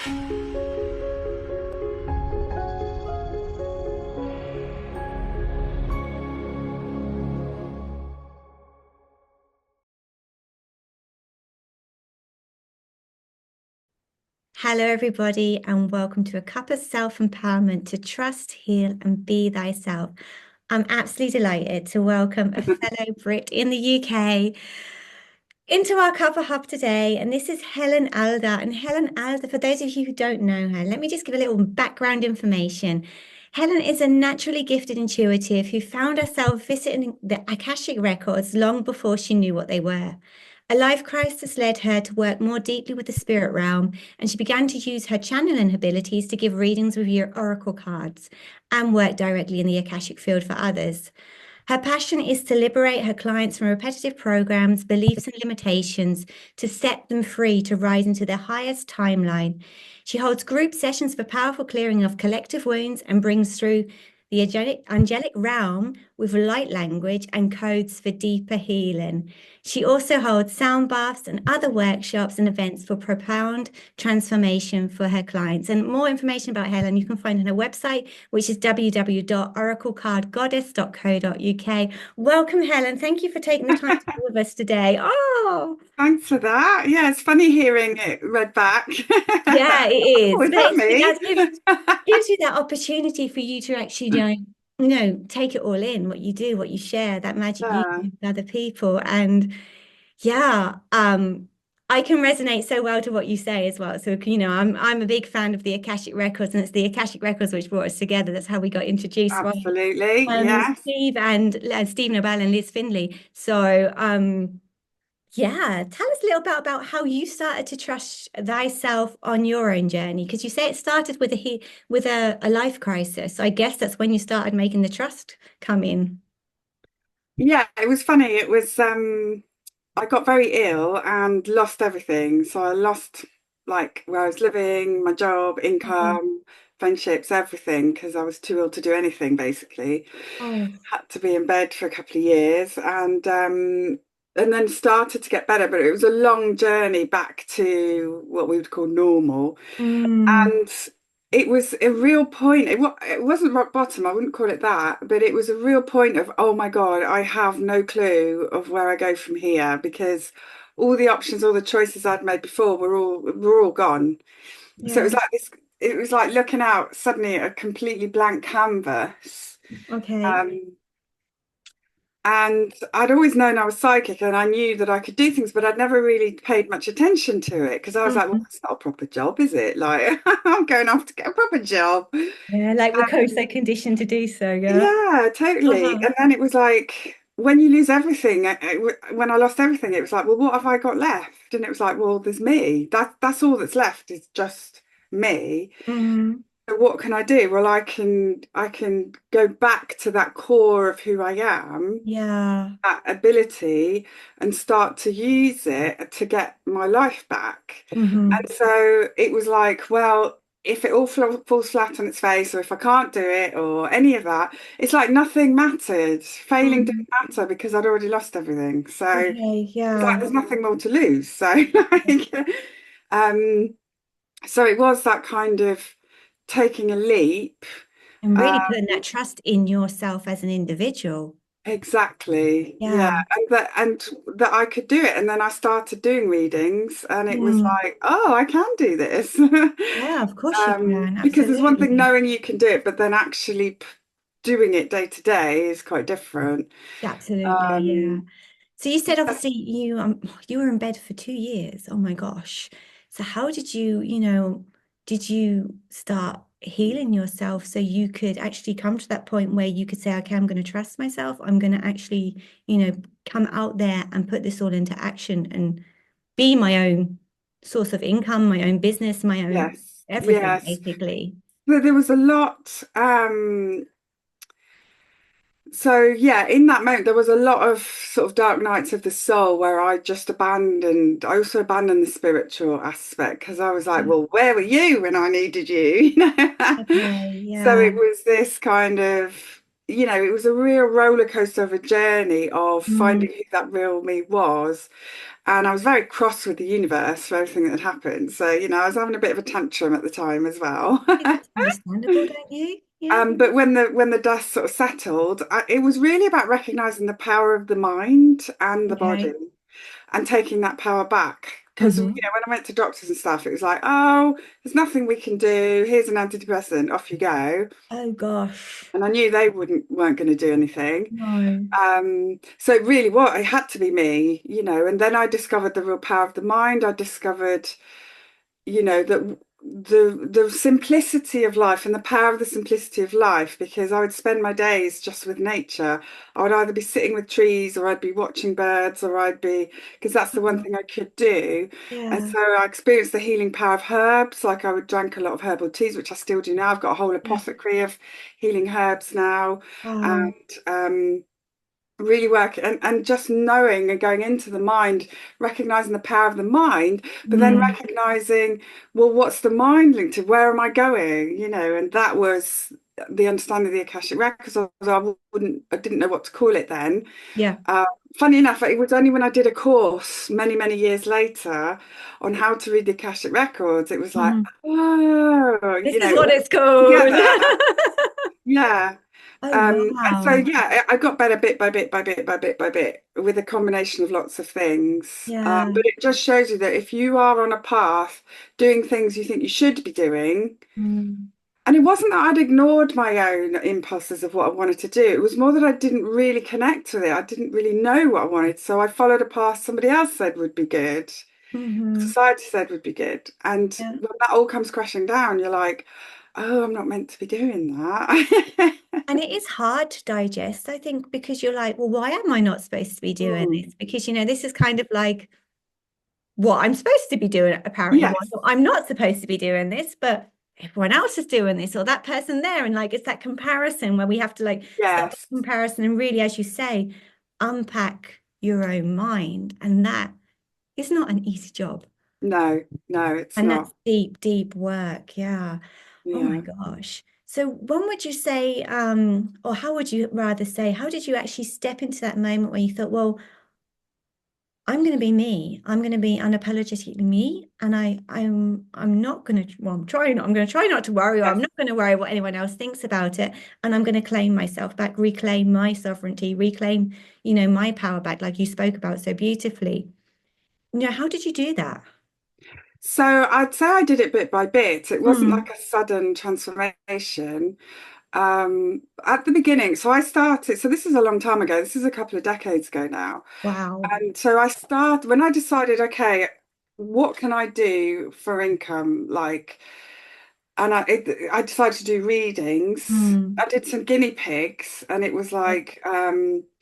Hello, everybody, and welcome to a cup of self-empowerment to trust, heal, and be thyself. I'm absolutely delighted to welcome a fellow Brit in the UK into our Cuppa Hub today, and this is Helen Alder. And Helen Alder, for those of you who don't know her, let me just give a little background information. Helen is a naturally gifted intuitive who found herself visiting the Akashic Records long before she knew what they were. A life crisis led her to work more deeply with the spirit realm, and she began to use her channeling abilities to give readings with your oracle cards and work directly in the Akashic field for others. Her passion is to liberate her clients from repetitive programs, beliefs, and limitations to set them free to rise into their highest timeline. She holds group sessions for powerful clearing of collective wounds and brings through the angelic realm with light language and codes for deeper healing. She also holds sound baths and other workshops and events for profound transformation for her clients. And more information about Helen you can find on her website, which is www.oraclecardgoddess.co.uk. Welcome, Helen. Thank you for taking the time to be with us today. Oh, Thanks for that. Yeah, it's funny hearing it read back. yeah, it Oh, is. is But that that me? gives you that opportunity for you to actually, take it all in, what you do, what you share, that magic you Yeah, do with other people. And yeah, I can resonate so well to what you say as well. So, I'm a big fan of the Akashic Records, and it's the Akashic Records which brought us together. That's how we got introduced, right? absolutely. Yes. Steve Nobel and Liz Findlay. So, yeah, tell us a little bit about how you started to trust thyself on your own journey, because you say it started with a life crisis. So I guess that's when you started making the trust come in. Yeah, it was funny. I got very ill and lost everything. So I lost like where I was living, my job, Mhm. income, friendships, everything, because I was too ill to do anything basically. Oh, Had to be in bed for a couple of years and then started to get better, but it was a long journey back to what we would call normal. mm, And it was a real point. It wasn't rock bottom, I wouldn't call it that, but it was a real point of, oh my God, I have no clue of where I go from here because all the options, all the choices I'd made before were all gone. So yeah. it was like looking out suddenly at a completely blank canvas. Okay. Um, and I'd always known I was psychic and I knew that I could do things, but I'd never really paid much attention to it because I was like, well, Mhm. that's not a proper job, is it? Like, I'm going off to get a proper job. Yeah, like we're so conditioned to do so, yeah. Yeah, totally. Uh-huh. And then it was like, when you lose everything, when I lost everything, it was like, well, what have I got left? And it was like, well, there's me. That's all that's left is just me. Mm, So what can I do? Well, I can go back to that core of who I am, yeah. that ability, and start to use it to get my life back. Hmm. And so it was like, well, if it all falls flat on its face, or if I can't do it, or any of that, it's like nothing mattered. Failing Hmm. didn't matter because I'd already lost everything. So Okay, it's like yeah. there's nothing more to lose. So like, um, so it was that kind of taking a leap. And Uh, really putting that trust in yourself as an individual. exactly. Yeah. Yeah. And that I could do it. And then I started doing readings and it was Mm. like, oh, I can do this. Yeah, of course you can. Because there's one thing Absolutely. knowing you can do it, but then actually doing it day to day is quite different. Absolutely, yeah. Um, So you said obviously you were in bed for 2 years. Oh my gosh. So how did did you start healing yourself so you could actually come to that point where you could say, okay, I'm going to trust myself. I'm going to actually, come out there and put this all into action and be my own source of income, my own business, my own yes, everything, yes. basically. But there was a lot. So yeah, in that moment, there was a lot of sort of dark nights of the soul where I also abandoned the spiritual aspect because I was like, well, where were you when I needed you? You know? Okay, So yeah. it was this kind of, it was a real roller coaster of a journey of Mm. finding who that real me was. And I was very cross with the universe for everything that had happened. So, I was having a bit of a tantrum at the time as well. That's understandable, don't you? Yeah. But when the dust sort of settled, it was really about recognizing the power of the mind and the body Okay. and taking that power back. Because, Hmm. when I went to doctors and stuff, it was like, oh, there's nothing we can do. Here's an antidepressant, off you go. Oh gosh. And I knew they weren't going to do anything. No. So really what it had to be me, and then I discovered the real power of the mind. I discovered, that the simplicity of life and the power of the simplicity of life, because I would spend my days just with nature. I would either be sitting with trees or I'd be watching birds or because that's the one Mhm. thing I could do. And Yeah. so I experienced the healing power of herbs. Like I would drink a lot of herbal teas, which I still do now. I've got a whole Yeah. apothecary of healing herbs now. Wow. And really work and just knowing and going into the mind, recognizing the power of the mind, but then Mm. recognizing, well, what's the mind linked to? Where am I going? And that was the understanding of the Akashic Records. I didn't know what to call it then. Yeah. Uh, Funny enough, it was only when I did a course many, many years later on how to read the Akashic Records, it was like, Hmm. oh, This is what all it's called. together. Yeah. Oh And so wow. yeah, I got better bit by bit by bit by bit by bit with a combination of lots of things. Yeah. But it just shows you that if you are on a path doing things you think you should be doing, Mm. and it wasn't that I'd ignored my own impulses of what I wanted to do. It was more that I didn't really connect with it. I didn't really know what I wanted. So I followed a path somebody else said would be good, Hmm. society said would be good. And Yeah. when that all comes crashing down, you're like, oh, I'm not meant to be doing that. And it is hard to digest, I think, because you're like, well, why am I not supposed to be doing Mm. this? Because, this is kind of like what I'm supposed to be doing, apparently. Well, Yes. I'm not supposed to be doing this, but everyone else is doing this, or that person there. And like, it's that comparison where we have to like stop the Yes. comparison and really, as you say, unpack your own mind. And that is not an easy job. No, no, it's And not. that's deep, deep work. Yeah. Oh my Yeah. gosh. So when would you say, or how would you rather say, how did you actually step into that moment where you thought, well, I'm going to be me. I'm going to be unapologetically me, and I'm not going to. Well, I'm going to try not to worry, or I'm Yes. not going to worry what anyone else thinks about it, and I'm going to claim myself back, reclaim my sovereignty, reclaim, my power back, like you spoke about so beautifully. How did you do that? So I'd say I did it bit by bit. It wasn't Mm. like a sudden transformation. At the beginning, so I started, so this is a long time ago. This is a couple of decades ago now. Wow. And so when I decided, okay, what can I do for income? I decided to do readings. Mm. I did some guinea pigs, and it was like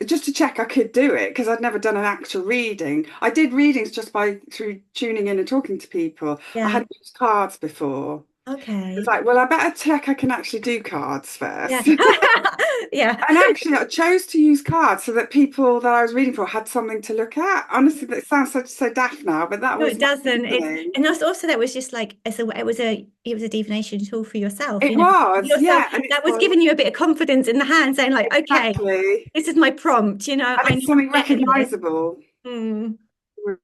just to check I could do it because I'd never done an actual reading. I did readings just by through tuning in and talking to people. I Yeah. hadn't used cards before. It's Okay. like, well, I better check I can actually do cards Yeah. first. Yeah. And actually, I chose to use cards so that people that I was reading for had something to look at. Honestly, that sounds so daft now, but that No, was it my doesn't. It's reasoning. and that's also that was just like it was a divination tool for yourself. It was, Yourself yeah, and it's that was like giving you a bit of confidence in the hand, saying like, okay, exactly. this is my prompt. And I know it's I'm something better than this. recognizable, Mm.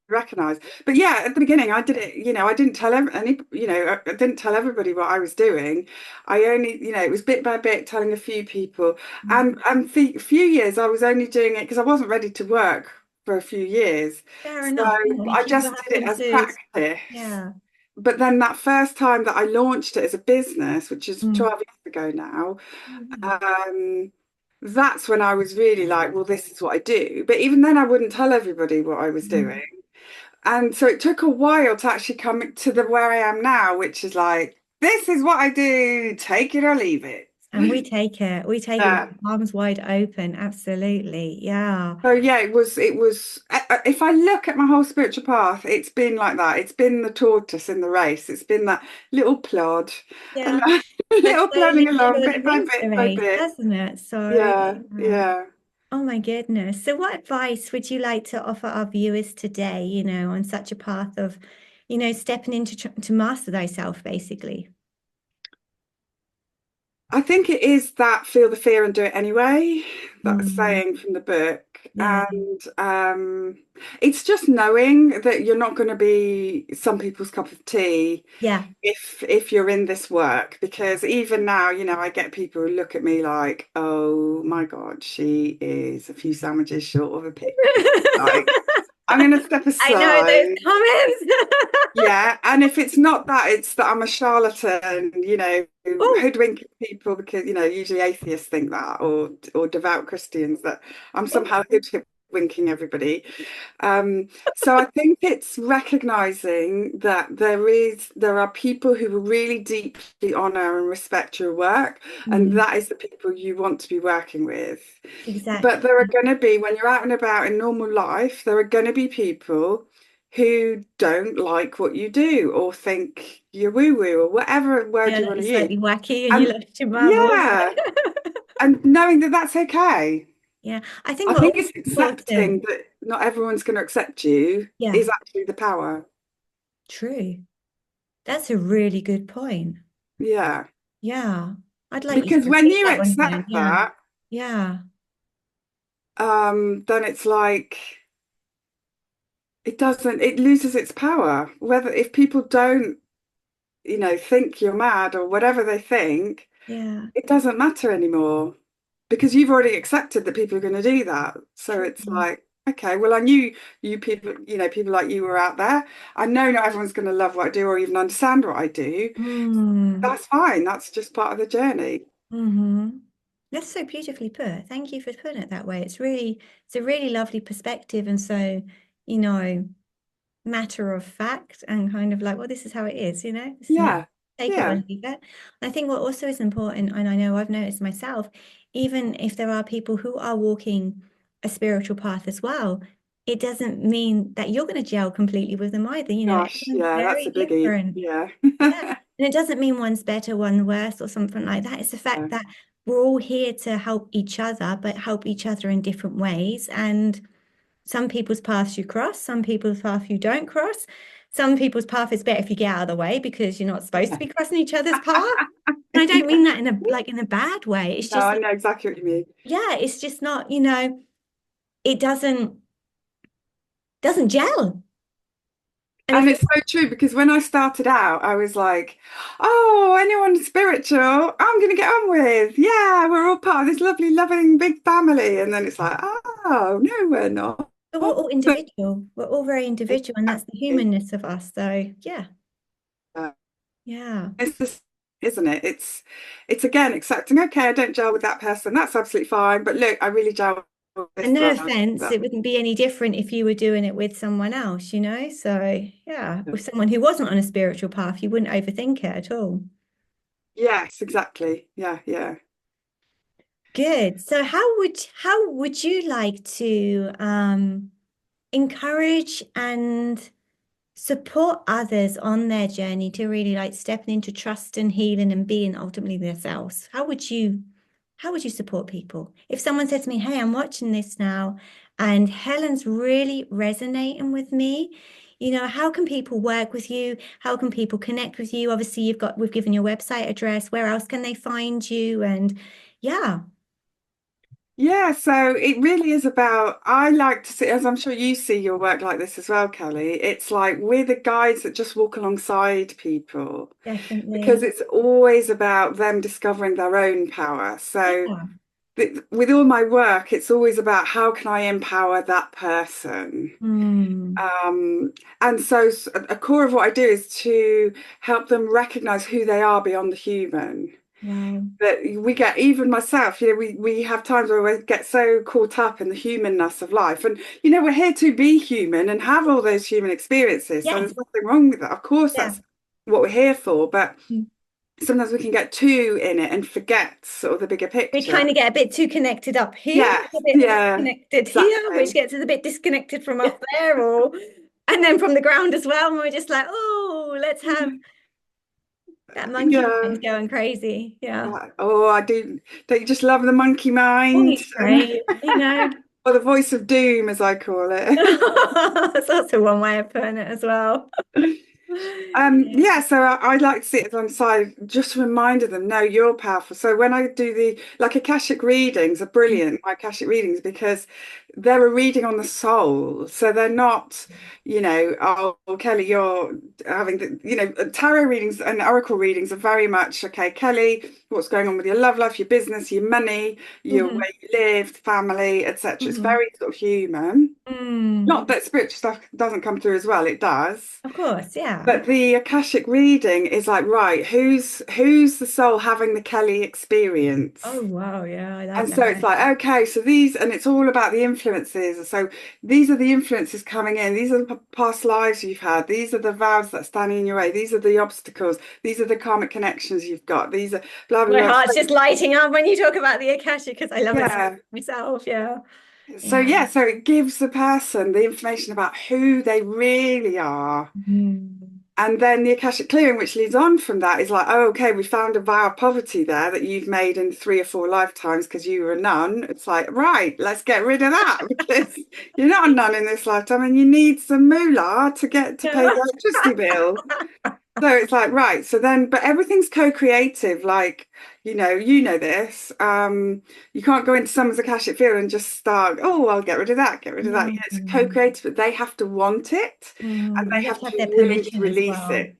recognize. But yeah, at the beginning, I did it. I didn't tell any. I didn't tell everybody what I was doing. I only, it was bit by bit, telling a few people. And for a few years, I was only doing it because I wasn't ready to work for a few years. Fair So enough. I You just did it happen as to, practice. yeah. But then that first time that I launched it as a business, which is Mm. 12 years ago now, Mm. um, that's when I was really like, well, this is what I do. But even then, I wouldn't tell everybody what I was Mm. doing. And so it took a while to actually come to the where I am now, which is like, this is what I do, take it or leave it. And we take it. We take it with Yeah. arms wide open. Absolutely. Yeah. So yeah, it was, if I look at my whole spiritual path, it's been like that. It's been the tortoise in the race. It's been that little plod, and Yeah. But little slowly, plodding along surely bit by wins the bit by race, bit. doesn't it? So, Yeah, yeah. yeah. Oh my goodness. So what advice would you like to offer our viewers today, on such a path of, stepping into to master thyself, basically? I think it is that feel the fear and do it anyway. That Mm, saying from the book. yeah, And it's just knowing that you're not going to be some people's cup of tea yeah. if you're in this work. Because even now, I get people who look at me like, oh my God, she is a few sandwiches short of a pig. Like, I'm going to step I know those aside. comments. Yeah, and if it's not that, it's that I'm a charlatan, Oh, hoodwinking people because, usually atheists think that, or devout Christians that I'm oh. somehow hoodwinking everybody. So I think it's recognizing that there are people who will really deeply honor and respect your work, and Mm, that is the people you want to be working with. But exactly. there are going to be, when you're out and about in normal life, there are going to be people who don't like what you do or think you're woo-woo or whatever word Yeah, you that want you're to use. slightly wacky and you And lost your marbles. yeah, and knowing that that's okay. Yeah, I think I what think also it's accepting important. that not everyone's going to accept you Yeah, is actually the power. true. That's a really good point. Yeah. Yeah, I'd like you to Because when repeat you that one again. accept Yeah, that, yeah, then it's like it loses its power. Whether if people don't, think you're mad or whatever they think, yeah. it doesn't matter anymore because you've already accepted that people are going to do that. So True. it's like, okay, well, I knew you people, people like you were out there. I know not everyone's going to love what I do or even understand what I do. Mm. That's fine. That's just part of the journey. Mm-hmm. That's so beautifully put. Thank you for putting it that way. It's a really lovely perspective, and so, you know, matter of fact and kind of like, well, this is how it is, this is me. Yeah. Take it or Yeah. leave it. I think what also is important, and I know I've noticed myself, even if there are people who are walking a spiritual path as well, it doesn't mean that you're going to gel completely with them either. Gosh. Everyone's Yeah. That's very a biggie. different. Yeah. Yeah. And it doesn't mean one's better, one worse, or something like that. It's the fact that we're all here to help each other, but help each other in different ways. And some people's paths you cross, some people's path you don't cross. Some people's path is better if you get out of the way because you're not supposed to Yeah. be crossing each other's path. And I don't mean that in a bad way. It's No, just I know exactly what you mean. yeah, it's just not, it doesn't gel. And if And you it's so true because when I started out, I was like, oh, anyone spiritual, I'm going to get on with. Yeah, we're all part of this lovely, loving, big family. And then it's like, oh, no, we're not. but we're all individual. We're all very individual, and that's the humanness of us. So yeah, yeah. It's just, isn't it? It's again accepting, okay, I don't gel with that person. That's absolutely fine. But look, I really gel with this And no one. offense, it wouldn't be any different if you were doing it with someone else. So yeah, with someone who wasn't on a spiritual path, you wouldn't overthink it at all. Yes, exactly. Yeah, yeah. Good. So how would you like to encourage and support others on their journey to really like stepping into trust and healing and being ultimately themselves? How would you support people? If someone said to me, "Hey, I'm watching this now and Helen's really resonating with me," how can people work with you? How can people connect with you? Obviously, we've given your website address. Where else can they find you? And yeah, Yeah, so it really is about, I like to see, as I'm sure you see your work like this as well, Kelly, it's like we're the guides that just walk alongside people because definitely. it's always about them discovering their own power. So Yeah. with all my work, it's always about how can I empower that person? Hmm. Um, and so a core of what I do is to help them recognize who they are beyond the human. Wow. But we get, even myself, we have times where we get so caught up in the humanness of life. And, we're here to be human and have all those human experiences. So Yes. there's nothing wrong with that. Of course, Yeah. that's what we're here for. But Mm. sometimes we can get too in it and forget sort of the bigger We picture. kind of get a bit too connected up here, Yes, a bit yeah, disconnected here, which exactly. gets us a bit disconnected from Yeah, up there, and then from the ground as well. And we're just like, oh, let's have that monkey yeah. mind going crazy. Yeah. Oh, I do. Don't you just love the monkey Oh, mind? it's great. Or the voice of doom, as I call it. That's also one way of putting it as well. Yeah. Yeah, so I like to sit alongside, just reminded them, no, you're powerful. So when I do the like Akashic readings are brilliant, my Akashic readings, because they're a reading on the soul. So they're not, oh, Kelly, you're having the, tarot readings and oracle readings are very much, okay, Kelly, what's going on with your love life, your business, your money, your Hmm. where you live, family, etc. It's Hmm. very sort of human. Mm. Not that spiritual stuff doesn't come through as well, it does. Of course, yeah. But the Akashic reading is like, right, who's the soul having the Kelly experience? Oh, wow. Yeah, I like And so it's that. like, okay, so these, and it's all about the influences. So these are the influences coming in. These are the past lives you've had. These are the vows that are standing in your way. These are the obstacles. These are the karmic connections you've got. These are blah, blah, My blah. heart's So, just lighting up when you talk about the Akashic because I love it so yeah. myself. Yeah. So, Yeah. yeah, so it gives the person the information about who they really are. Mm. And then the Akashic clearing, which leads on from that, is like, oh, okay, we found a vow of poverty there that you've made in 3 or 4 lifetimes because you were a nun. It's like, right, let's get rid of that because you're not a nun in this lifetime and you need some moolah to get to pay Yeah. the electricity bill. So it's like, right, so then, but everything's co-creative. Like, you know this. You can't go into someone's Akashic field and just start, oh, I'll get rid of that, get rid of that. Yeah, it's Mm. co-creative, but they have to want it and Mm. they You have have to to have be their willing to permission as release well. it.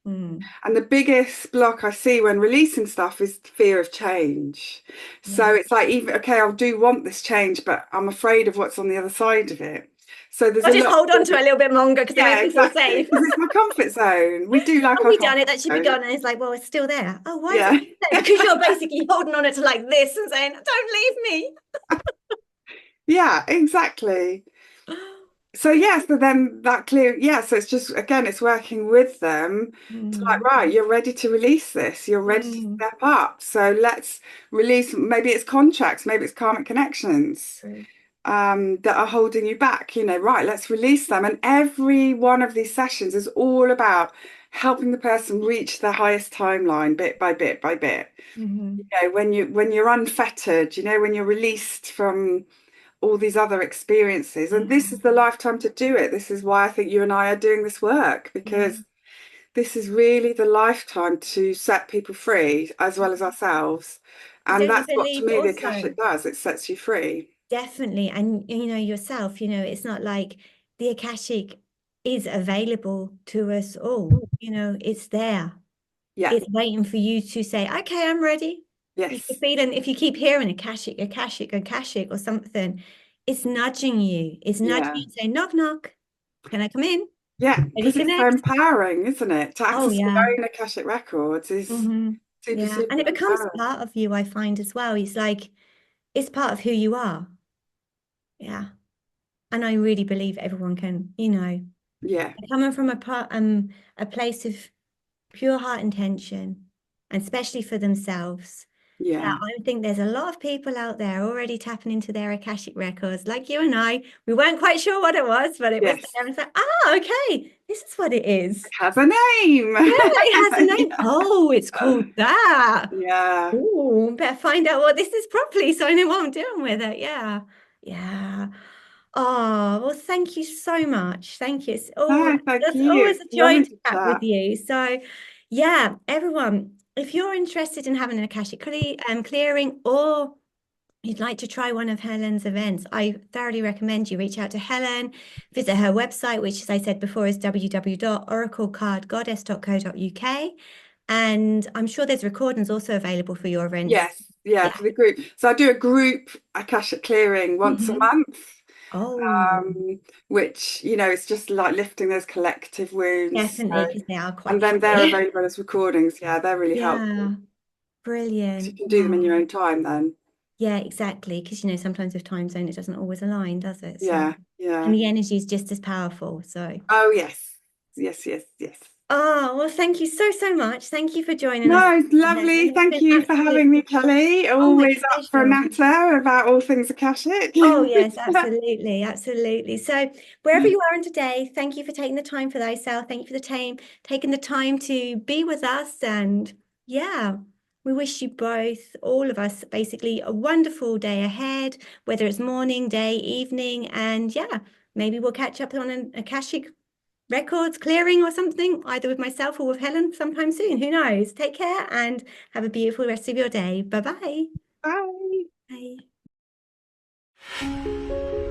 Mm. And the biggest block I see when releasing stuff is fear of change. So Yeah. it's like, even, okay, I do want this change, but I'm afraid of what's on the other side of it. So there's I'll a just lot. hold on to it a little bit longer because it Yeah, makes me feel exactly. safe. Because it's my comfort zone. We do like Oh, our we done comfort it. That should be zone. gone. And it's like, well, it's still there. Oh, why is it Yeah. still there? Because you're basically holding on it to like this and saying, don't leave me. Yeah, exactly. So yeah, so then that clear, yeah, so it's just again, it's working with them to like, Mm. right, you're ready to release this, you're ready to Mm. step up. So let's release, maybe it's contracts, maybe it's karmic connections True. that are holding you back, right, let's release them. And every one of these sessions is all about helping the person reach their highest timeline bit by bit by bit. Hmm. When you're unfettered, when you're released from all these other experiences. And this is the Mm. lifetime to do it. This is why I think you and I are doing this work, Yeah. because this is really the lifetime to set people free as well as ourselves. Because And don't you that's what to believe me the also, Akashic does. It sets you free. definitely, and yourself, it's not like the Akashic is available to us all. It's there. Yeah. It's waiting for you to say, okay, I'm ready. You can Yes. feel, and if you keep hearing Akashic, Akashic, Akashic, or something, it's nudging you. It's nudging Yeah. you to say, knock, knock. Can I come in? Yeah. Ready, Because it's so connect? empowering, isn't it? To Oh, access your yeah. own Akashic records is Hmm. super, Yeah. And super it becomes empowering. part of you, I find as well. It's like, it's part of who you are. Yeah. And I really believe everyone can, Yeah. coming from a place of pure heart intention, and especially for themselves. Yeah, Yeah. I think there's a lot of people out there already tapping into their Akashic records, like you and I. We weren't quite sure what it was, but it was Yes. there and said, okay, this is what it is. It has a name. Yeah, it has a name. Oh, it's Yeah. called that. Yeah. Oh, better find out what this is properly so I know what I'm doing with it. Yeah. Yeah. Oh, well, thank you so much. Thank you. No, thank It's you. always It's a joy lovely to to chat with chat. you. So, yeah, everyone, if you're interested in having an clearing, or you'd like to try one of Helen's events, I thoroughly recommend you reach out to Helen, visit her website, which, as I said before, is www.oraclecardgoddess.co.uk. And I'm sure there's recordings also available for your events. Yes, yeah, Yeah. for the group. So I do a group Akashic clearing once a Hmm. month, Oh, which, it's just like lifting those collective wounds. definitely, because they are And quite then they're heavy. available as recordings. Yeah, they're really helpful Yeah, because you brilliant. can do them in your Oh, own time then. yeah, exactly. Because sometimes with time zone, it doesn't always align, does it? So, Yeah, and yeah. the energy is just as powerful. So, Oh, yes. Yes, yes, yes. oh, well, thank you so, so much. Thank you for joining us, No, it's Helen. lovely. It's Thank been you for absolute. having me, Kelly. Oh, my Always up for a pleasure. natter about all things Akashic. Oh, yes, absolutely. Absolutely. So, wherever you are in today, thank you for taking the time for thyself. Thank you for the time, taking the time to be with us. And yeah, we wish you both, all of us, basically a wonderful day ahead, whether it's morning, day, evening. And yeah, maybe we'll catch up on an Akashic records clearing or something, either with myself or with Helen sometime soon. Who knows? Take care and have a beautiful rest of your day. Bye-bye. Bye. Bye.